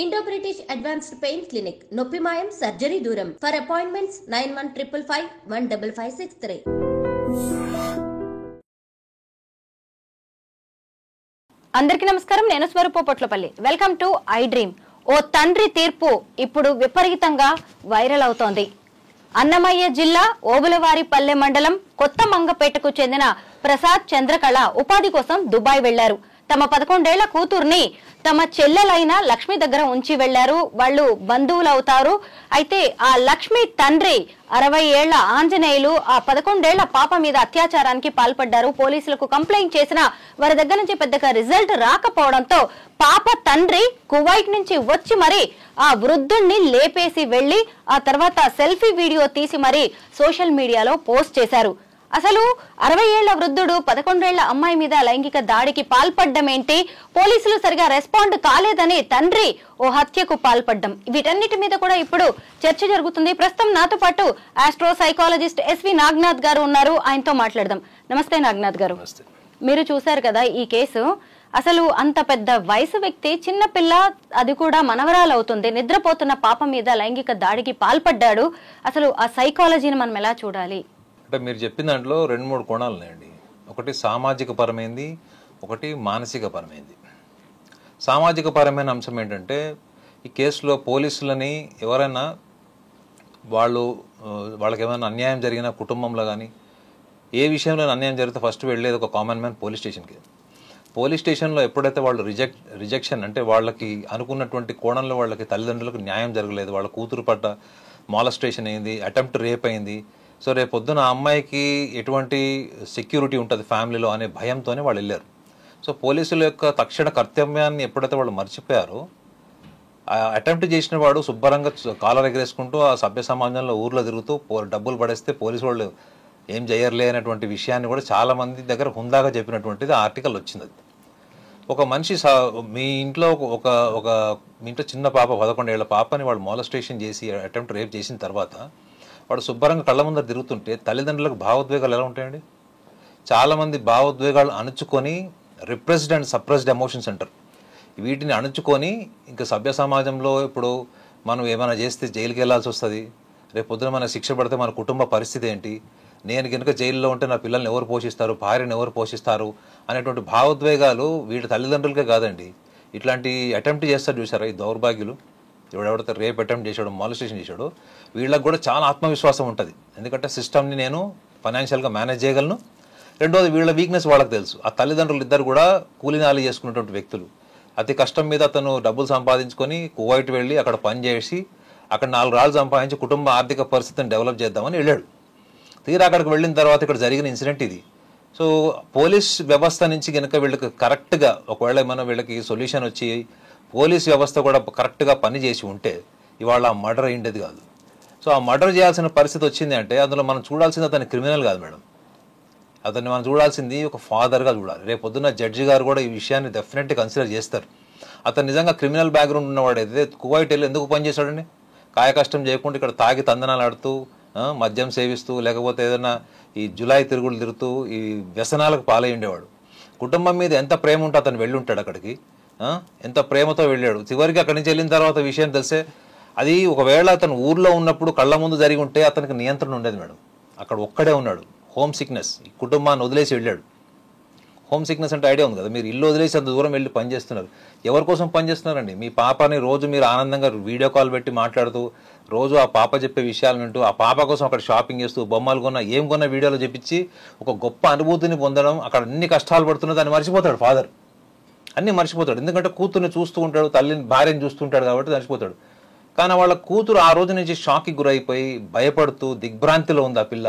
Indo-British Advanced Pain Clinic, Noppimayam Surgery Duram. For appointments 9155515563. అందరికీ నమస్కారం. నేను Swaroopa Potlapalli. Welcome to iDream. ఓ తండ్రి తీర్పు ఇప్పుడు విపరీతంగా వైరల్ అవుతోంది. అన్నమయ్య జిల్లా ఓబులవారిపల్లె మండలం కొత్త మంగపేటకు చెందిన ప్రసాద్ చంద్రకళ ఉపాధి కోసం దుబాయ్ వెళ్లారు. తమ 11 ఏళ్ల కూతుర్ని తమ చెల్లెలైన లక్ష్మి దగ్గర ఉంచి వెళ్లారు. వాళ్ళు బంధువులు అవుతారు. అయితే ఆ లక్ష్మి తండ్రి 60 ఏళ్ల ఆంజనేయులు ఆ 11 ఏళ్ల పాప మీద అత్యాచారానికి పాల్పడ్డారు. పోలీసులకు కంప్లైంట్ చేసినా వారి దగ్గర నుంచి పెద్దగా రిజల్ట్ రాకపోవడంతో పాప తండ్రి కువైట్ నుంచి వచ్చి మరి ఆ వృద్ధుణ్ణి లేపేసి వెళ్లి ఆ తర్వాత సెల్ఫీ వీడియో తీసి మరి సోషల్ మీడియాలో పోస్ట్ చేశారు. అసలు 60 ఏళ్ల వృద్ధుడు 11 ఏళ్ల అమ్మాయి మీద లైంగిక దాడికి పాల్పడ్డం ఏంటి, పోలీసులు సరిగా రెస్పాండ్ కాలేదని తండ్రి ఓ హత్యకు పాల్పడ్డం, వీటన్నిటి మీద కూడా ఇప్పుడు చర్చ జరుగుతుంది. ప్రస్తుతం నాతో పాటు ఆస్ట్రో సైకాలజిస్ట్ ఎస్వి నాగనాథ్ గారు ఉన్నారు. ఆయనతో మాట్లాడదాం. నమస్తే నాగనాథ్ గారు. మీరు చూశారు కదా ఈ కేసు. అసలు అంత పెద్ద వయసు వ్యక్తి, చిన్న పిల్ల, అది కూడా మనవరాలు అవుతుంది, నిద్రపోతున్న పాప మీద లైంగిక దాడికి పాల్పడ్డాడు. అసలు ఆ సైకాలజీని మనం ఎలా చూడాలి? అంటే మీరు చెప్పిన దాంట్లో 2-3 కోణాలు ఉన్నాయండి. ఒకటి సామాజిక పరమైంది, ఒకటి మానసిక పరమైంది. సామాజిక పరమైన అంశం ఏంటంటే ఈ కేసులో పోలీసులని ఎవరైనా వాళ్ళకి ఏమైనా అన్యాయం జరిగిన కుటుంబంలో కానీ ఏ విషయంలో అన్యాయం జరిగితే ఫస్ట్ వెళ్ళేది ఒక కామన్ మ్యాన్ పోలీస్ స్టేషన్కి. పోలీస్ స్టేషన్లో ఎప్పుడైతే వాళ్ళు రిజెక్షన్ అంటే వాళ్ళకి అనుకున్నటువంటి కోణంలో వాళ్ళకి తల్లిదండ్రులకు న్యాయం జరగలేదు, వాళ్ళ కూతురు పట్ల మాలస్ట్రేషన్ అయింది, అటెంప్ట్ రేప్ అయింది, సో రేపు పొద్దున ఆ అమ్మాయికి ఎటువంటి సెక్యూరిటీ ఉంటుంది ఫ్యామిలీలో అనే భయంతోనే వాళ్ళు వెళ్ళారు. సో పోలీసుల యొక్క తక్షణ కర్తవ్యాన్ని ఎప్పుడైతే వాళ్ళు మర్చిపోయారో అటెంప్ట్ చేసిన వాడు శుభ్రంగా కాలర్ ఎగరేసుకుంటూ ఆ సభ్య సమాజంలో ఊర్లో తిరుగుతూ డబ్బులు పడేస్తే పోలీసు వాళ్ళు ఏం చేయర్లే అనేటువంటి విషయాన్ని కూడా చాలామంది దగ్గర హుందాగా చెప్పినటువంటిది ఆర్టికల్ వచ్చింది. అది ఒక మనిషి మీ ఇంట్లో మీ ఇంట్లో చిన్న పాప 11 ఏళ్ల పాపని వాళ్ళు మాలస్ట్రేషన్ చేసి అటెంప్ట్ రేప్ చేసిన తర్వాత వాడు శుభ్రంగా కళ్ళ ముందర తిరుగుతుంటే తల్లిదండ్రులకు భావోద్వేగాలు ఎలా ఉంటాయండి? చాలామంది భావోద్వేగాలు అణుచుకొని రిప్రెస్డ్ అండ్ సప్రెస్డ్ ఎమోషన్స్ అంటారు. వీటిని అణుచుకొని ఇంకా సభ్య సమాజంలో ఇప్పుడు మనం ఏమైనా చేస్తే జైలుకి వెళ్ళాల్సి వస్తుంది, రేపు పొద్దున మన శిక్ష పడితే మన కుటుంబ పరిస్థితి ఏంటి, నేను కనుక జైల్లో ఉంటే నా పిల్లల్ని ఎవరు పోషిస్తారు, భార్యను ఎవరు పోషిస్తారు అనేటువంటి భావోద్వేగాలు వీటి తల్లిదండ్రులకే కాదండి, ఇట్లాంటి అటెంప్ట్ చేస్తారు చూసారా ఈ దౌర్భాగ్యులు, ఎవడెవడితే రేప్ అటెంప్ట్ చేశాడు, మాలస్ట్రేషన్ చేశాడు, వీళ్ళకి కూడా చాలా ఆత్మవిశ్వాసం ఉంటుంది. ఎందుకంటే సిస్టమ్ని నేను ఫైనాన్షియల్గా మేనేజ్ చేయగలను, రెండోది వీళ్ళ వీక్నెస్ వాళ్ళకి తెలుసు. ఆ తల్లిదండ్రులు ఇద్దరు కూడా కూలీనాలు చేసుకున్నటువంటి వ్యక్తులు. అతి కష్టం మీద అతను డబ్బులు సంపాదించుకొని కువైట్ వెళ్ళి అక్కడ పని చేసి అక్కడ 4 రాళ్ళు సంపాదించి కుటుంబ ఆర్థిక పరిస్థితిని డెవలప్ చేద్దామని వెళ్ళాడు. తీరా అక్కడికి వెళ్ళిన తర్వాత ఇక్కడ జరిగిన ఇన్సిడెంట్ ఇది. సో పోలీస్ వ్యవస్థ నుంచి కనుక వీళ్ళకి కరెక్ట్గా ఒకవేళ ఏమైనా వీళ్ళకి సొల్యూషన్ వచ్చి పోలీస్ వ్యవస్థ కూడా కరెక్ట్గా పని చేసి ఉంటే ఇవాళ ఆ మర్డర్ అయ్యేది కాదు. సో ఆ మర్డర్ చేయాల్సిన పరిస్థితి వచ్చింది అంటే అందులో మనం చూడాల్సింది అతని క్రిమినల్ కాదు మేడం, అతన్ని మనం చూడాల్సింది ఒక ఫాదర్గా చూడాలి. రేపు పొద్దున్న జడ్జి గారు కూడా ఈ విషయాన్ని డెఫినెట్గా కన్సిడర్ చేస్తారు. అతను నిజంగా క్రిమినల్ బ్యాక్గ్రౌండ్ ఉన్నవాడు అయితే కువైట్ వెళ్ళి ఎందుకు పనిచేశాడండి? కాయ కష్టం చేయకుండా ఇక్కడ తాగి తందనాలు ఆడుతూ మద్యం సేవిస్తూ లేకపోతే ఏదైనా ఈ జులాయి తిరుగులు తిరుగుతూ ఈ వ్యసనాలకు పాలై ఉండేవాడు. కుటుంబం మీద ఎంత ప్రేమ ఉంటే అతను వెళ్ళి ఉంటాడు అక్కడికి, ఎంత ప్రేమతో వెళ్ళాడు. చివరికి అక్కడి నుంచి వెళ్ళిన తర్వాత విషయం తెలిసే అది ఒకవేళ అతను ఊర్లో ఉన్నప్పుడు కళ్ళ ముందు జరిగి ఉంటే అతనికి నియంత్రణ ఉండేది మేడం. అక్కడ ఒక్కడే ఉన్నాడు, హోమ్ సిక్నెస్, ఈ కుటుంబాన్ని వదిలేసి వెళ్ళాడు. హోమ్ సిక్నెస్ అంటే ఐడియా ఉంది కదా, మీరు ఇల్లు వదిలేసి అంత దూరం వెళ్ళి పనిచేస్తున్నారు. ఎవరి కోసం పనిచేస్తున్నారండి? మీ పాపని రోజు మీరు ఆనందంగా వీడియో కాల్ పెట్టి మాట్లాడుతూ రోజు ఆ పాప చెప్పే విషయాలు వింటూ ఆ పాప కోసం అక్కడ షాపింగ్ చేస్తూ బొమ్మలు కొన్నా ఏం కొన్నా వీడియోలో చెప్పించి ఒక గొప్ప అనుభూతిని పొందడం, అక్కడ అన్ని కష్టాలు పడుతున్నా దాన్ని మర్చిపోతాడు ఫాదర్, అన్నీ మర్చిపోతాడు. ఎందుకంటే కూతుర్ని చూస్తూ ఉంటాడు, తల్లిని భార్యని చూస్తుంటాడు కాబట్టి మర్చిపోతాడు. కానీ వాళ్ళ కూతురు ఆ రోజు నుంచి షాక్కి గురైపోయి భయపడుతూ దిగ్భ్రాంతిలో ఉంది ఆ పిల్ల.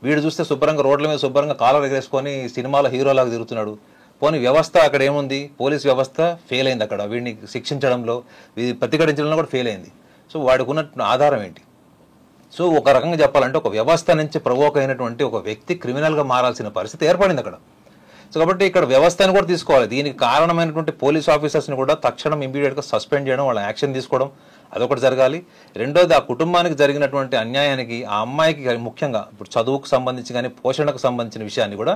వీడు చూస్తే శుభ్రంగా రోడ్ల మీద శుభ్రంగా కాలర్ ఎగరేసుకొని సినిమాలో హీరోలాగా తిరుగుతున్నాడు. పోనీ వ్యవస్థ అక్కడ ఏముంది? పోలీస్ వ్యవస్థ ఫెయిల్ అయింది అక్కడ, వీడిని శిక్షించడంలో ప్రతిఘటించడంలో కూడా ఫెయిల్ అయింది. సో వాడికి ఉన్న ఆధారం ఏంటి? సో ఒక రకంగా చెప్పాలంటే ఒక వ్యవస్థ నుంచి ప్రవోక్ అయినటువంటి ఒక వ్యక్తి క్రిమినల్గా మారాల్సిన పరిస్థితి ఏర్పడింది అక్కడ. సో కాబట్టి ఇక్కడ వ్యవస్థను కూడా తీసుకోవాలి. దీనికి కారణమైనటువంటి పోలీస్ ఆఫీసర్స్ని కూడా తక్షణం ఇమీడియట్గా సస్పెండ్ చేయడం, వాళ్ళ యాక్షన్ తీసుకోవడం, అదొకటి జరగాలి. రెండోది ఆ కుటుంబానికి జరిగినటువంటి అన్యాయానికి ఆ అమ్మాయికి ముఖ్యంగా ఇప్పుడు చదువుకు సంబంధించి కానీ పోషణకు సంబంధించిన విషయాన్ని కూడా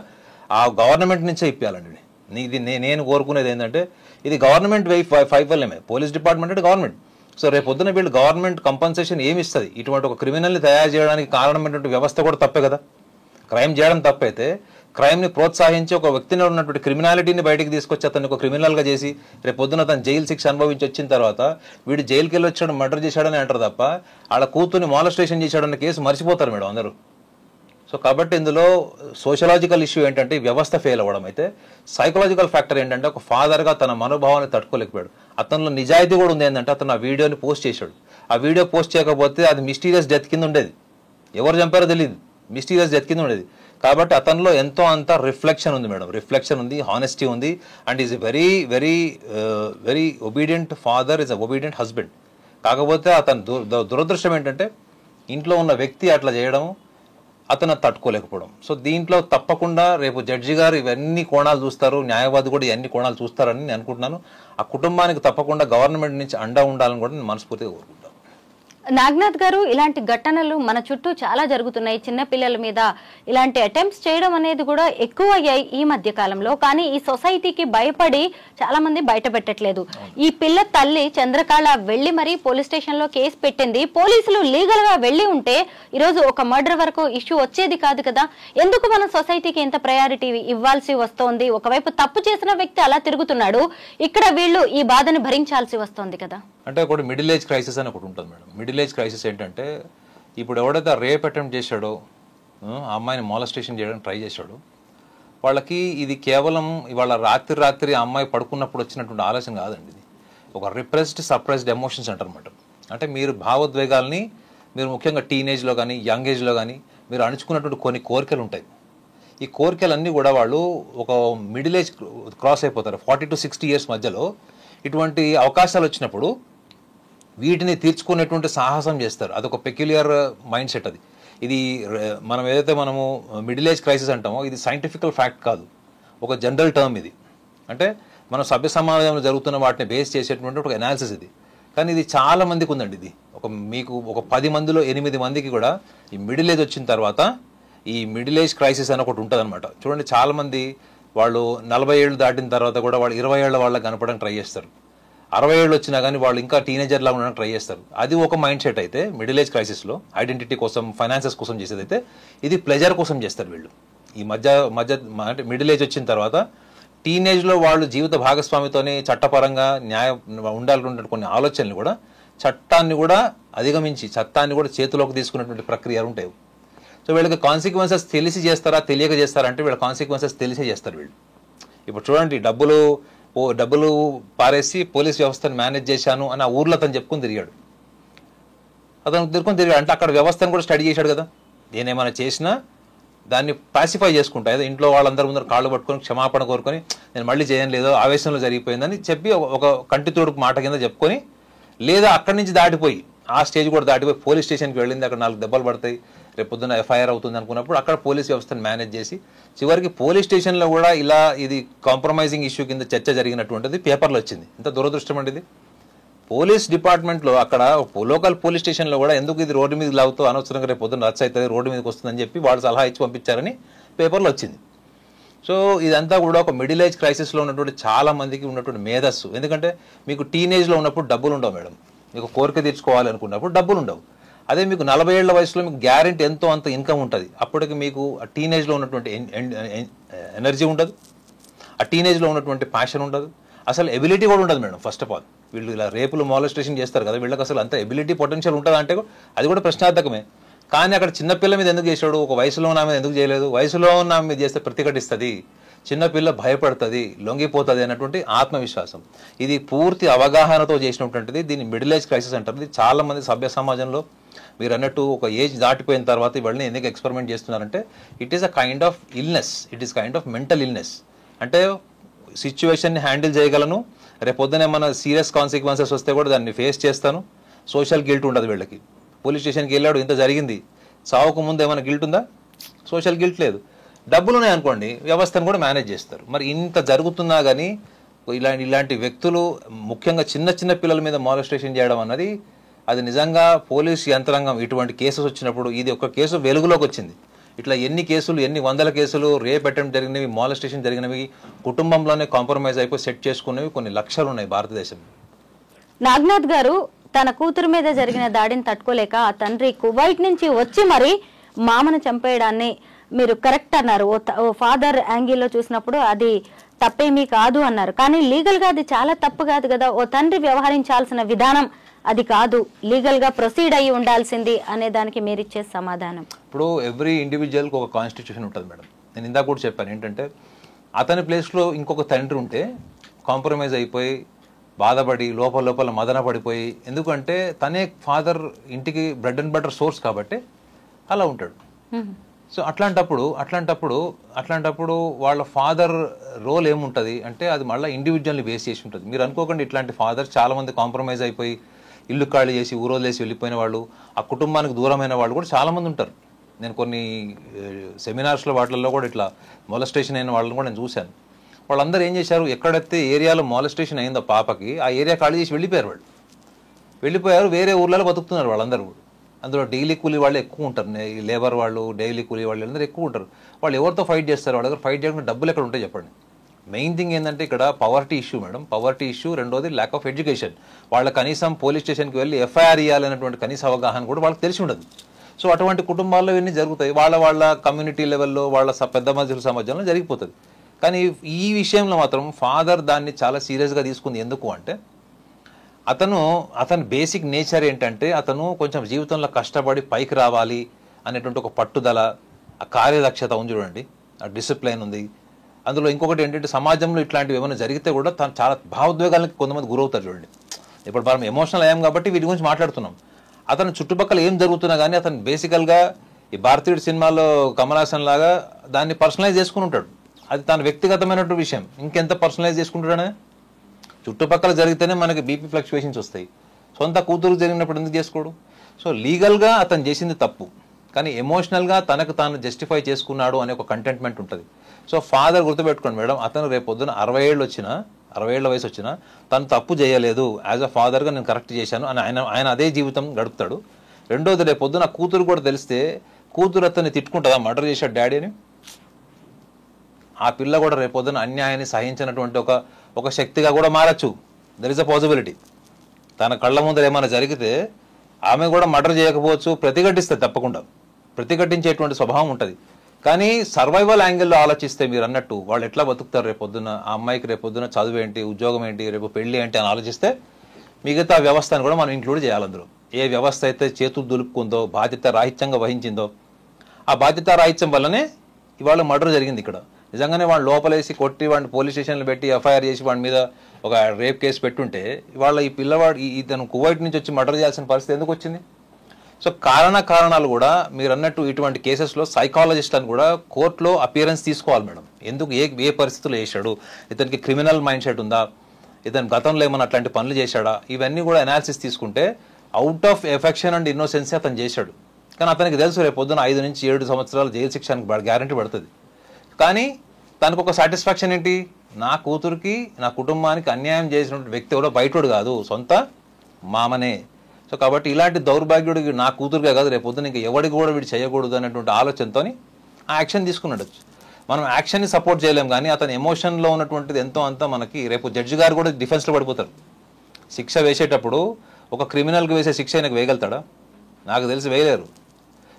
ఆ గవర్నమెంట్ నుంచే ఇప్పించాలండి. ఇది నేను కోరుకునేది ఏంటంటే ఇది గవర్నమెంట్ వైఫల్యమే. పోలీస్ డిపార్ట్మెంట్ అంటే గవర్నమెంట్. సో రేపు పొద్దున వీళ్ళు గవర్నమెంట్ కంపన్సేషన్ ఏమి ఇస్తుంది? ఇటువంటి ఒక క్రిమినల్ని తయారు చేయడానికి కారణమైనటువంటి వ్యవస్థ కూడా తప్పే కదా. క్రైమ్ చేయడం తప్పైతే క్రైమ్ని ప్రోత్సహించి ఒక వ్యక్తిని ఉన్నటువంటి క్రిమినాలిటీని బయటికి తీసుకొచ్చి అతన్ని ఒక క్రిమినల్గా చేసి రేపు పొద్దున అతను జైలు శిక్ష అనుభవించి వచ్చిన తర్వాత వీడు జైలుకి వెళ్ళి వచ్చాడు, మర్డర్ చేశాడని అంటారు తప్ప వాళ్ళ కూతుర్ని మాలస్టేషన్ చేశాడన్న కేసు మర్చిపోతారు మేడం అందరూ. సో కాబట్టి ఇందులో సోషలాజికల్ ఇష్యూ ఏంటంటే వ్యవస్థ ఫెయిల్ అవ్వడం అయితే, సైకలాజికల్ ఫ్యాక్టర్ ఏంటంటే ఒక ఫాదర్గా తన మనోభావాన్ని తట్టుకోలేకపోయాడు. అతనిలో నిజాయితీ కూడా ఉంది ఏంటంటే అతను ఆ వీడియోని పోస్ట్ చేశాడు. ఆ వీడియో పోస్ట్ చేయకపోతే అది మిస్టీరియస్ డెత్ కింద ఉండేది, ఎవరు చంపారో తెలియదు, మిస్టీరియస్ డెత్ కింద ఉండేది. కాబట్టి అతనిలో ఎంతో అంత రిఫ్లెక్షన్ ఉంది మేడం, రిఫ్లెక్షన్ ఉంది, హానెస్టీ ఉంది, and is a very very very obedient father, is a obedient husband. కాకపోతే అతను దురదృష్టం ఏంటంటే ఇంట్లో ఉన్న వ్యక్తి అట్లా చేయడం, అతను తట్టుకోలేకపోవడం. సో దీంట్లో తప్పకుండా రేపు జడ్జి గారు ఇవన్నీ కోణాలు చూస్తారు, న్యాయవాది కూడా ఇవన్నీ కోణాలు చూస్తారని నేను అనుకుంటున్నాను. ఆ కుటుంబానికి తప్పకుండా గవర్నమెంట్ నుంచి అండా ఉండాలని కూడా నేను మనస్ఫూర్తిగా కోరుకుంటాను. నాగనాథ్ గారు, ఇలాంటి ఘటనలు మన చుట్టూ చాలా జరుగుతున్నాయి. చిన్నపిల్లల మీద ఇలాంటి అటెంప్ట్స్ చేయడం అనేది కూడా ఎక్కువ అయ్యాయి ఈ మధ్య కాలంలో. కానీ ఈ సొసైటీకి భయపడి చాలా మంది బయట పెట్టట్లేదు. ఈ పిల్ల తల్లి చంద్రకళ వెళ్లి మరీ పోలీస్ స్టేషన్ లో కేసు పెట్టింది. పోలీసులు లీగల్ గా వెళ్లి ఉంటే ఈరోజు ఒక మర్డర్ వరకు ఇష్యూ వచ్చేది కాదు కదా. ఎందుకు మన సొసైటీకి ఎంత ప్రయారిటీ ఇవ్వాల్సి వస్తోంది? ఒకవైపు తప్పు చేసిన వ్యక్తి అలా తిరుగుతున్నాడు, ఇక్కడ వీళ్ళు ఈ బాధను భరించాల్సి వస్తోంది కదా. అంటే ఒకటి మిడిల్ ఏజ్ క్రైసిస్ అని ఒకటి ఉంటుంది మేడం. మిడిల్ ఏజ్ క్రైసిస్ ఏంటంటే ఇప్పుడు ఎవడైతే రేప్ అటెంప్ట్ చేశాడో, ఆ అమ్మాయిని మాలస్టేషన్ చేయడానికి ట్రై చేశాడో, వాళ్ళకి ఇది కేవలం ఇవాళ రాత్రి అమ్మాయి పడుకున్నప్పుడు వచ్చినటువంటి ఆలోచన కాదండి. ఇది ఒక రిప్రెస్డ్ సప్రెస్డ్ ఎమోషన్స్ అంటారన్నమాట. అంటే మీరు భావోద్వేగాల్ని మీరు ముఖ్యంగా టీనేజ్లో కానీ యంగ్ ఏజ్లో కానీ మీరు అణుచుకున్నటువంటి కొన్ని కోరికలు ఉంటాయి. ఈ కోరికలన్నీ కూడా వాళ్ళు ఒక మిడిల్ ఏజ్ క్రాస్ అయిపోతారు. 40 to 60 years మధ్యలో ఇటువంటి అవకాశాలు వచ్చినప్పుడు వీటిని తీర్చుకునేటువంటి సాహసం చేస్తారు. అదొక పెక్యులియర్ మైండ్ సెట్. అది ఇది మనం ఏదైతే మనము మిడిల్ ఏజ్ క్రైసిస్ అంటామో ఇది సైంటిఫికల్ ఫ్యాక్ట్ కాదు, ఒక జనరల్ టర్మ్ ఇది. అంటే మన సభ్య సమాజంలో జరుగుతున్న వాటిని బేస్ చేసేటువంటి ఒక అనాలిసిస్ ఇది. కానీ ఇది చాలా మందికి ఉందండి. ఇది మీకు ఒక 10 మందిలో 8 మందికి కూడా ఈ మిడిల్ ఏజ్ వచ్చిన తర్వాత ఈ మిడిల్ ఏజ్ క్రైసిస్ అని ఒకటి ఉంటుంది అనమాట. చూడండి, చాలా మంది వాళ్ళు 40 ఏళ్ళు దాటిన తర్వాత కూడా వాళ్ళు 20 ఏళ్ల వాళ్ళకి కనపడడానికి ట్రై చేస్తారు. 60 ఏళ్ళు వచ్చినా కానీ వాళ్ళు ఇంకా టీనేజర్ లాగా ఉండడానికి ట్రై చేస్తారు. అది ఒక మైండ్ సెట్ అయితే మిడిల్ ఏజ్ క్రైసిస్లో ఐడెంటిటీ కోసం, ఫైనాన్సెస్ కోసం చేసేదైతే ఇది ప్లెజర్ కోసం చేస్తారు వీళ్ళు. ఈ మధ్య అంటే మిడిల్ ఏజ్ వచ్చిన తర్వాత టీనేజ్లో వాళ్ళు జీవిత భాగస్వామితోనే చట్టపరంగా ఉండాలన్నటువంటి కొన్ని ఆలోచనలు కూడా చట్టాన్ని కూడా అధిగమించి చట్టాన్ని కూడా చేతిలోకి తీసుకున్నటువంటి ప్రక్రియలు ఉంటాయి. సో వీళ్ళకి కాన్సిక్వెన్సెస్ తెలిసి చేస్తారా తెలియక చేస్తారా అంటే వీళ్ళ కాన్సిక్వెన్సెస్ తెలిసే చేస్తారు వీళ్ళు. ఇప్పుడు చూడండి, డబ్బులు పారేసి పోలీస్ వ్యవస్థను మేనేజ్ చేశాను అని ఆ ఊర్లో అతను చెప్పుకొని తిరిగాడు. అంటే అక్కడ వ్యవస్థను కూడా స్టడీ చేశాడు కదా. నేనేమైనా చేసినా దాన్ని పాసిఫై చేసుకుంటా, ఏదో ఇంట్లో వాళ్ళందరి ముందర కాళ్ళు పట్టుకొని క్షమాపణ కోరుకొని నేను మళ్ళీ చేయను, లేదో ఆవేశంలో జరిగిపోయిందని చెప్పి ఒక కంటితోడు మాట కింద చెప్పుకొని, లేదా అక్కడి నుంచి దాటిపోయి ఆ స్టేజ్ కూడా దాటిపోయి పోలీస్ స్టేషన్కి వెళ్ళింది, అక్కడ 4 దెబ్బలు పడతాయి, రేపు పొద్దున్న ఎఫ్ఐఆర్ అవుతుంది అనుకున్నప్పుడు అక్కడ పోలీస్ వ్యవస్థను మేనేజ్ చేసి చివరికి పోలీస్ స్టేషన్లో కూడా ఇలా ఇది కాంప్రమైజింగ్ ఇష్యూ కింద చర్చ జరిగినటువంటిది పేపర్లో వచ్చింది. ఇంత దురదృష్టం అండి ఇది. పోలీస్ డిపార్ట్మెంట్లో అక్కడ లోకల్ పోలీస్ స్టేషన్లో కూడా ఎందుకు ఇది రోడ్డు మీద లాగుతూ అనవసరంగా రేపు పొద్దున్న రచ్చ అవుతుంది, రోడ్డు మీదకి వస్తుందని చెప్పి వాళ్ళు సలహా ఇచ్చి పంపించారని పేపర్లో వచ్చింది. సో ఇదంతా కూడా ఒక మిడిల్ ఏజ్ క్రైసిస్లో ఉన్నటువంటి చాలా మందికి ఉన్నటువంటి మేధస్సు. ఎందుకంటే మీకు టీనేజ్లో ఉన్నప్పుడు డబ్బులు ఉండవు మేడం, మీకు కోరిక తీర్చుకోవాలి అనుకున్నప్పుడు డబ్బులు ఉండవు. అదే మీకు 40 ఏళ్ల వయసులో మీకు గ్యారెంటీ ఎంతో అంత ఇన్కమ్ ఉంటుంది. అప్పటికి మీకు ఆ టీనేజ్లో ఉన్నటువంటి ఎనర్జీ ఉండదు, ఆ టీనేజ్లో ఉన్నటువంటి ప్యాషన్ ఉండదు, అసలు ఎబిలిటీ కూడా ఉండదు మేడం. ఫస్ట్ ఆఫ్ ఆల్ వీళ్ళు ఇలా రేపులు మాలస్టేషన్ చేస్తారు కదా, వీళ్ళకి అసలు అంత ఎబిలిటీ పొటెన్షియల్ ఉంటుందా అంటే అది కూడా ప్రశ్నార్థకమే. కానీ అక్కడ చిన్నపిల్ల మీద ఎందుకు చేశాడు, ఒక వయసులో ఉన్న మీద ఎందుకు చేయలేదు? వయసులో ఉన్న మీద చేస్తే ప్రతిఘటిస్తుంది, చిన్నపిల్ల భయపడుతుంది, లొంగిపోతుంది అన్నటువంటి ఆత్మవిశ్వాసం. ఇది పూర్తి అవగాహనతో చేసినటువంటిది. దీన్ని మిడిల్ ఏజ్ క్రైసిస్ అంటారు. ఇది చాలా మంది సభ్య సమాజంలో మీరు అన్నట్టు ఒక ఏజ్ దాటిపోయిన తర్వాత ఇవన్నీ ఎందుకు ఎక్స్పెరిమెంట్ చేస్తున్నారంటే it is a kind of illness, it is kind of mental illness. అంటే సిచ్యువేషన్ని హ్యాండిల్ చేయగలను, రేపు పొద్దున ఏమైనా సీరియస్ కాన్సిక్వెన్సెస్ వస్తే కూడా దాన్ని ఫేస్ చేస్తాను. సోషల్ గిల్ట్ ఉండదు వీళ్ళకి. పోలీస్ స్టేషన్కి వెళ్ళాడు, ఇంత జరిగింది, సావుకు ముందు ఏమైనా గిల్ట్ ఉందా? సోషల్ గిల్ట్ లేదు. డబ్బులు ఉన్నాయనుకోండి, వ్యవస్థను కూడా మేనేజ్ చేస్తారు. మరి ఇంత జరుగుతున్నా కానీ ఇలాంటి వ్యక్తులు ముఖ్యంగా చిన్న పిల్లల మీద మాలస్టేషన్ చేయడం అన్నది అది నిజంగా పోలీస్ యంత్రాంగం ఇటువంటి కేసెస్ వచ్చినప్పుడు, ఇది ఒక కేసు వెలుగులోకి వచ్చింది, ఇట్లా ఎన్ని కేసులు, ఎన్ని వందల కేసులు, రేప్ అటెంప్ట్ జరిగినవి, మాలెస్టేషన్ జరిగినవి, కుటుంబంలోనే కాంప్రమైజ్ అయిపోయి సెట్ చేసుకునేవి కొన్ని లక్షలు ఉన్నాయి భారతదేశం. నాగనాథ్ గారు తన కూతురు మీద జరిగిన దాడిని తట్టుకోలేక ఆ తండ్రి కువైట్ నుంచి వచ్చి మరి మామను చంపేయడాన్ని మీరు కరెక్ట్ అన్నారు. ఓ ఫాదర్ యాంగిల్లో చూసినప్పుడు అది తప్పేమీ కాదు అన్నారు. కానీ లీగల్ గా అది చాలా తప్పు కాదు కదా. ఓ తండ్రి వ్యవహరించాల్సిన విధానం అది కాదు, లీగల్ గా ప్రొసీడ్ అయ్యి ఉండాల్సింది అనే దానికి మీరిచ్చే సమాధానం? ఇప్పుడు ఎవ్రీ ఇండివిజువల్కి ఒక కాన్స్టిట్యూషన్ ఉంటుంది మేడం. నేను ఇందాక కూడా చెప్పాను ఏంటంటే, అతని ప్లేస్లో ఇంకొక తండ్రి ఉంటే కాంప్రమైజ్ అయిపోయి బాధపడి లోపల మదన పడిపోయి, ఎందుకంటే తనే ఫాదర్ ఇంటికి బ్రెడ్ అండ్ బటర్ సోర్స్ కాబట్టి అలా ఉంటాడు. సో అట్లాంటప్పుడు వాళ్ళ ఫాదర్ రోల్ ఏముంటుంది అంటే అది మళ్ళీ ఇండివిజువల్ని బేస్ చేసి ఉంటుంది. మీరు అనుకోకండి ఇట్లాంటి ఫాదర్ చాలామంది కాంప్రమైజ్ అయిపోయి ఇల్లు ఖాళీ చేసి ఊరోలేసి వెళ్ళిపోయిన వాళ్ళు, ఆ కుటుంబానికి దూరమైన వాళ్ళు కూడా చాలామంది ఉంటారు. నేను కొన్ని సెమినార్స్లో వాటిల్లో కూడా ఇట్లా మొలస్టేషన్ అయిన వాళ్ళని కూడా నేను చూశాను. వాళ్ళందరూ ఏం చేశారు, ఎక్కడైతే ఏరియాలో మాలెస్టేషన్ అయిందో పాపకి ఆ ఏరియా ఖాళీ చేసి వెళ్ళిపోయారు, వేరే ఊర్లలో బతుకుతున్నారు వాళ్ళందరూ. అందులో డైలీ కూలీ వాళ్ళు ఎక్కువ ఉంటారు, లేబర్ వాళ్ళు, డైలీ కూలీ వాళ్ళు అందరూ ఎక్కువ ఉంటారు. వాళ్ళు ఎవరితో ఫైట్ చేస్తారు? వాళ్ళ దగ్గర ఫైట్ చేయడానికి డబ్బులు ఎక్కడ ఉంటాయి చెప్పండి. మెయిన్ థింగ్ ఏంటంటే ఇక్కడ poverty issue madam, poverty issue. రెండోది ల్యాక్ ఆఫ్ ఎడ్యుకేషన్. వాళ్ళ కనీసం పోలీస్ స్టేషన్కి వెళ్ళి ఎఫ్ఐఆర్ ఇవ్వాలనేటువంటి కనీస అవగాహన కూడా వాళ్ళకి తెలిసి ఉండదు. సో అటువంటి కుటుంబాల్లో ఇవన్నీ జరుగుతాయి. వాళ్ళ కమ్యూనిటీ లెవెల్లో వాళ్ళ పెద్ద మనుషుల సమాజంలో జరిగిపోతుంది. కానీ ఈ విషయంలో మాత్రం ఫాదర్ దాన్ని చాలా సీరియస్గా తీసుకుంది. ఎందుకు అంటే అతని బేసిక్ నేచర్ ఏంటంటే అతను కొంచెం జీవితంలో కష్టపడి పైకి రావాలి అనేటువంటి ఒక పట్టుదల, ఆ కార్యదక్షత ఉంది చూడండి, ఆ డిసిప్లైన్ ఉంది. అందులో ఇంకొకటి ఏంటంటే సమాజంలో ఇట్లాంటివి ఏమైనా జరిగితే కూడా తను చాలా భావోద్వేగాలకు కొంతమంది గురవుతారు చూడండి. ఇప్పుడు మనం ఎమోషనల్ అయ్యాం కాబట్టి వీటి గురించి మాట్లాడుతున్నాం. అతను చుట్టుపక్కల ఏం జరుగుతున్నా కానీ అతను బేసికల్గా ఈ భారతీయుడు సినిమాలో కమల్ హాసన్ లాగా దాన్ని పర్సనలైజ్ చేసుకుని ఉంటాడు. అది తన వ్యక్తిగతమైనటువంటి విషయం. ఇంకెంత పర్సనలైజ్ చేసుకుంటాడనే, చుట్టుపక్కల జరిగితేనే మనకి బీపీ ఫ్లక్చువేషన్స్ వస్తాయి. సొంత కూతురు జరిగినప్పుడు ఎందుకు చేసుకోడు? సో లీగల్గా అతను చేసింది తప్పు, కానీ ఎమోషనల్గా తనకు తాను జస్టిఫై చేసుకున్నాడు అనే ఒక కంటెంట్మెంట్ ఉంటుంది. సో ఫాదర్ గుర్తుపెట్టుకోండి మేడం, అతను రేపు పొద్దున 60 ఏళ్ళ వయసు వచ్చినా తను తప్పు చేయలేదు, యాజ్ అ ఫాదర్గా నేను కరెక్ట్ చేశాను అని ఆయన అదే జీవితం గడుపుతాడు. రెండోది రేపు పొద్దున కూతురు కూడా తెలిస్తే కూతురు అతన్ని తిట్టుకుంటుందా మర్డర్ చేశాడు డాడీ అని? ఆ పిల్ల కూడా రేపు పొద్దున అన్యాయాన్ని సహించినటువంటి ఒక శక్తిగా కూడా మారచ్చు. There is a possibility. తన కళ్ళ ముందర ఏమైనా జరిగితే ఆమె కూడా మర్డర్ చేయకపోవచ్చు, ప్రతిఘటిస్తే తప్పకుండా ప్రతిఘటించేటువంటి స్వభావం ఉంటుంది. కానీ సర్వైవల్ యాంగిల్లో ఆలోచిస్తే మీరు అన్నట్టు వాళ్ళు ఎట్లా బతుకుతారు రేపు పొద్దున, ఆ అమ్మాయికి రేపు పొద్దున చదువు ఏంటి, ఉద్యోగం ఏంటి, రేపు పెళ్లి ఏంటి అని ఆలోచిస్తే మిగతా వ్యవస్థను కూడా మనం ఇంక్లూడ్ చేయాలి అందులో. ఏ వ్యవస్థ అయితే చేతులు దులుపుకుందో, బాధ్యత రాహిత్యంగా వహించిందో, ఆ బాధ్యత రాహిత్యం వల్లనే ఇవాళ మర్డర్ జరిగింది ఇక్కడ. నిజంగానే వాడిని లోపలేసి కొట్టి వాడిని పోలీస్ స్టేషన్లో పెట్టి ఎఫ్ఐఆర్ చేసి వాడి మీద ఒక రేప్ కేసు పెట్టుంటే ఇవాళ ఈ పిల్లవాడు ఇతను కువైట్ నుంచి వచ్చి మర్డర్ చేయాల్సిన పరిస్థితి ఎందుకు వచ్చింది? సో కారణాలు కూడా మీరు అన్నట్టు ఇటువంటి కేసెస్లో సైకాలజిస్ట్ అని కూడా కోర్టులో అపియరెన్స్ తీసుకోవాలి మేడం. ఎందుకు ఏ పరిస్థితుల్లో చేశాడు, ఇతనికి క్రిమినల్ మైండ్ సెట్ ఉందా, ఇతను గతంలో ఏమన్నా అట్లాంటి పనులు చేశాడా, ఇవన్నీ కూడా అనాలిసిస్ తీసుకుంటే out of affection and innocence అతను చేశాడు. కానీ అతనికి తెలుసు రేపు పొద్దున 5 నుంచి 7 సంవత్సరాలు జైలు శిక్షానికి గ్యారంటీ పడుతుంది. కానీ తనకు ఒక సాటిస్ఫాక్షన్ ఏంటి, నా కూతురికి నా కుటుంబానికి అన్యాయం చేసినటువంటి వ్యక్తి ఎవరో బయటోడు కాదు, సొంత మామనే. సో కాబట్టి ఇలాంటి దౌర్భాగ్యుడికి నా కూతురుగా కాదు రేపు పొద్దున ఇంకా ఎవరికి కూడా వీడు చేయకూడదు అనేటువంటి ఆలోచనతో ఆ యాక్షన్ తీసుకున్నాడు. మనం యాక్షన్ని సపోర్ట్ చేయలేం, కానీ అతని ఎమోషన్లో ఉన్నటువంటిది ఎంతో అంతా మనకి రేపు జడ్జి గారు కూడా డిఫెన్స్లో పడిపోతారు. శిక్ష వేసేటప్పుడు ఒక క్రిమినల్కి వేసే శిక్ష ఆయనకు వేయగలుగుతాడా? నాకు తెలిసి వేయలేరు.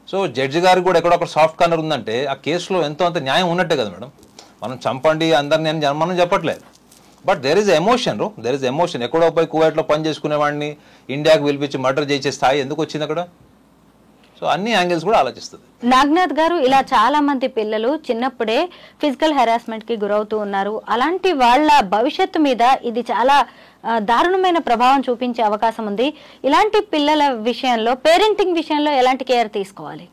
సో జడ్జి గారికి కూడా ఎక్కడొక్కడ సాఫ్ట్ కార్నర్ ఉందంటే ఆ కేసులో ఎంతో అంత న్యాయం ఉన్నట్టే కదా మేడం. మనం చంపండి అందరిని అని మనం చెప్పట్లేదు, బట్ దెర్ ఇస్ ఎమోషన్. ఎక్కడో పోయి కువైట్లో పని చేసుకునేవాడిని ఇండియాకి పిలిపించి మర్డర్ చేసే స్థాయి ఎందుకు వచ్చింది అక్కడ? సో అన్ని యాంగిల్స్ కూడా ఆలోచిస్తుంది. నాగనాథ్ గారు, ఇలా చాలా మంది పిల్లలు చిన్నప్పుడే ఫిజికల్ హెరాస్మెంట్ కి గురవుతూ ఉన్నారు. అలాంటి వాళ్ళ భవిష్యత్తు మీద ఇది చాలా దారుణమైన ప్రభావం చూపించే అవకాశం ఉంది. ఇలాంటి పిల్లల విషయంలో పేరెంటింగ్ విషయంలో ఎలాంటి కేర్ తీసుకోవాలి?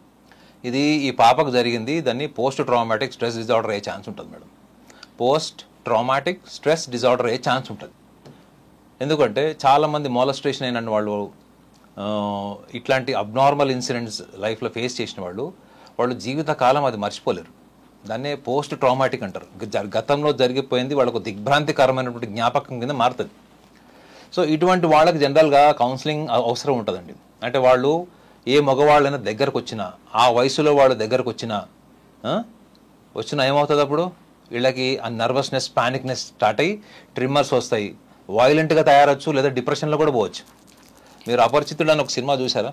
ఇది ఈ పాపకు జరిగింది, దాన్ని పోస్ట్ ట్రామాటిక్ స్ట్రెస్ డిజార్డర్ అయ్యే ఛాన్స్ ఉంటుంది madam. Post traumatic stress disorder అయ్యే ఛాన్స్ ఉంటుంది. ఎందుకంటే చాలామంది మాలెస్టేషన్ అయిన వాళ్ళు, ఇట్లాంటి అబ్నార్మల్ ఇన్సిడెంట్స్ లైఫ్లో ఫేస్ చేసిన వాళ్ళు జీవితకాలం అది మర్చిపోలేరు. దాన్నే పోస్ట్ ట్రామాటిక్ అంటారు. గతంలో జరిగిపోయింది వాళ్ళకు దిగ్భ్రాంతికరమైనటువంటి జ్ఞాపకం కింద మారుతుంది. సో ఇటువంటి వాళ్ళకి జనరల్గా కౌన్సిలింగ్ అవసరం ఉంటుందండి. అంటే వాళ్ళు ఏ మగవాళ్ళైనా దగ్గరకు వచ్చినా, ఆ వయసులో వాళ్ళు దగ్గరకు వచ్చినా ఏమవుతుంది అప్పుడు వీళ్ళకి ఆ నర్వస్నెస్, పానిక్నెస్ స్టార్ట్ అయ్యి ట్రిమ్మర్స్ వస్తాయి, వైలెంట్గా తయారవచ్చు, లేదా డిప్రెషన్లో కూడా పోవచ్చు. మీరు అపరిచితుడు అని ఒక సినిమా చూసారా?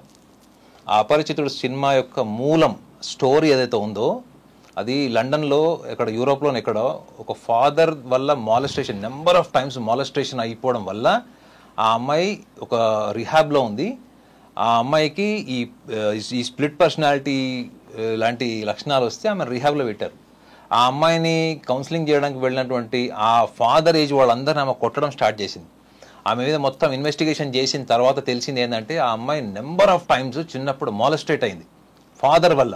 ఆ అపరిచితుడు సినిమా యొక్క మూలం స్టోరీ ఏదైతే ఉందో అది లండన్లో, ఇక్కడ యూరోప్లోనే ఎక్కడో ఒక ఫాదర్ వల్ల molestation, number of times molestation అయిపోవడం వల్ల ఆ అమ్మాయి ఒక రిహాబ్లో ఉంది. ఆ అమ్మాయికి ఈ స్ప్లిట్ పర్సనాలిటీ లాంటి లక్షణాలు వస్తే ఆమె రిహాబ్లో పెట్టారు. ఆ అమ్మాయిని కౌన్సిలింగ్ చేయడానికి వెళ్ళినటువంటి ఆ ఫాదర్ ఏజ్ వాళ్ళందరినీ ఆమె కొట్టడం స్టార్ట్ చేసింది. ఆమె మీద మొత్తం ఇన్వెస్టిగేషన్ చేసిన తర్వాత తెలిసింది ఏంటంటే ఆ అమ్మాయి నెంబర్ ఆఫ్ టైమ్స్ చిన్నప్పుడు మాలెస్టేట్ అయింది ఫాదర్ వల్ల.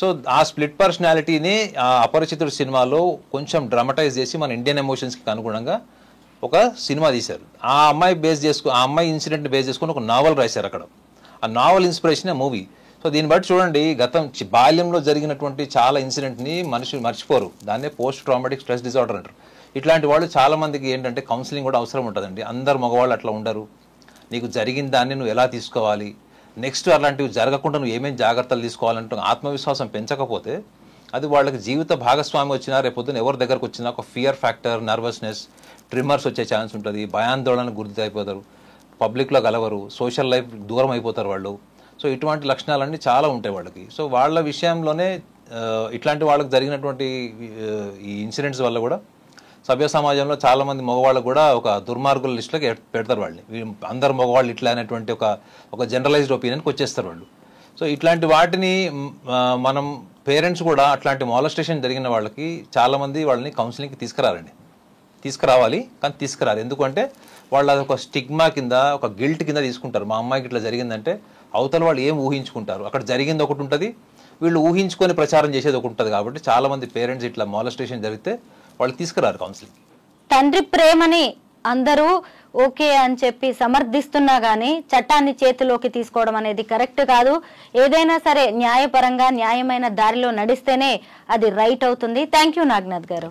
సో ఆ స్ప్లిట్ పర్సనాలిటీని ఆ అపరిచితుడు సినిమాలో కొంచెం డ్రామటైజ్ చేసి మన ఇండియన్ ఎమోషన్స్కి అనుగుణంగా ఒక సినిమా తీశారు. ఆ అమ్మాయి ఇన్సిడెంట్ని బేస్ చేసుకుని ఒక నావల్ రాశారు అక్కడ. ఆ నావల్ ఇన్స్పిరేషన్ మూవీ. సో దీన్ని బట్టి చూడండి, బాల్యంలో జరిగినటువంటి చాలా ఇన్సిడెంట్ని మనుషులు మర్చిపోరు. దాన్నే పోస్ట్ ట్రామాటిక్ స్ట్రెస్ డిజార్డర్ అంటారు. ఇట్లాంటి వాళ్ళు చాలా మందికి ఏంటంటే కౌన్సిలింగ్ కూడా అవసరం ఉంటుందండి. అందరు మగవాళ్ళు అట్లా ఉండరు. నీకు జరిగిన దాన్ని నువ్వు ఎలా తీసుకోవాలి, నెక్స్ట్ అలాంటివి జరగకుండా నువ్వు ఏమేమి జాగ్రత్తలు తీసుకోవాలంటే ఆత్మవిశ్వాసం పెంచకపోతే అది వాళ్ళకి జీవిత భాగస్వామి వచ్చినా రేపొద్దున ఎవరి దగ్గరకు వచ్చినా ఒక ఫియర్ ఫ్యాక్టర్, నర్వస్నెస్, ట్రిమ్మర్స్ వచ్చే ఛాన్స్ ఉంటుంది. భయాందోళనకు గురి అయిపోతారు, పబ్లిక్లో కలవరు, సోషల్ లైఫ్ దూరం అయిపోతారు వాళ్ళు. సో ఇటువంటి లక్షణాలన్నీ చాలా ఉంటాయి వాళ్ళకి. సో వాళ్ళ విషయంలోనే ఇట్లాంటి వాళ్ళకి జరిగినటువంటి ఈ ఇన్సిడెంట్స్ వల్ల కూడా సభ్య సమాజంలో చాలామంది మగవాళ్ళకు కూడా ఒక దుర్మార్గుల లిస్టులోకి పెడతారు వాళ్ళని. అందరు మగవాళ్ళు ఇట్లా అనేటువంటి ఒక జనరలైజ్డ్ ఒపీనియన్కి వచ్చేస్తారు వాళ్ళు. సో ఇట్లాంటి వాటిని మనం పేరెంట్స్ కూడా అట్లాంటి మాలెస్టేషన్ జరిగిన వాళ్ళకి చాలామంది వాళ్ళని కౌన్సిలింగ్కి తీసుకురావాలి, కానీ తీసుకురారు. ఎందుకంటే వాళ్ళు అదొక స్టిగ్మా కింద, ఒక గిల్ట్ కింద తీసుకుంటారు. మా అమ్మాయికి ఇట్లా జరిగిందంటే అవతల వాళ్ళు ఏం ఊహించుకుంటారు, అక్కడ జరిగింది ఒకటి ఉంటుంది, వీళ్ళు ఊహించుకొని ప్రచారం చేసేది ఒకటి ఉంటుంది. కాబట్టి చాలామంది పేరెంట్స్ ఇట్లా మాలెస్టేషన్ జరిగితే వాళ్ళు తీసుకురారు కౌన్సిలింగ్. తండ్రి ప్రేమని అందరూ ఓకే అని చెప్పి సమర్థిస్తున్నా గానీ చట్టాన్ని చేతిలోకి తీసుకోవడం అనేది కరెక్ట్ కాదు. ఏదైనా సరే న్యాయపరంగా న్యాయమైన దారిలో నడిస్తేనే అది రైట్ అవుతుంది. థ్యాంక్ యూ నాగనాథ్ గారు.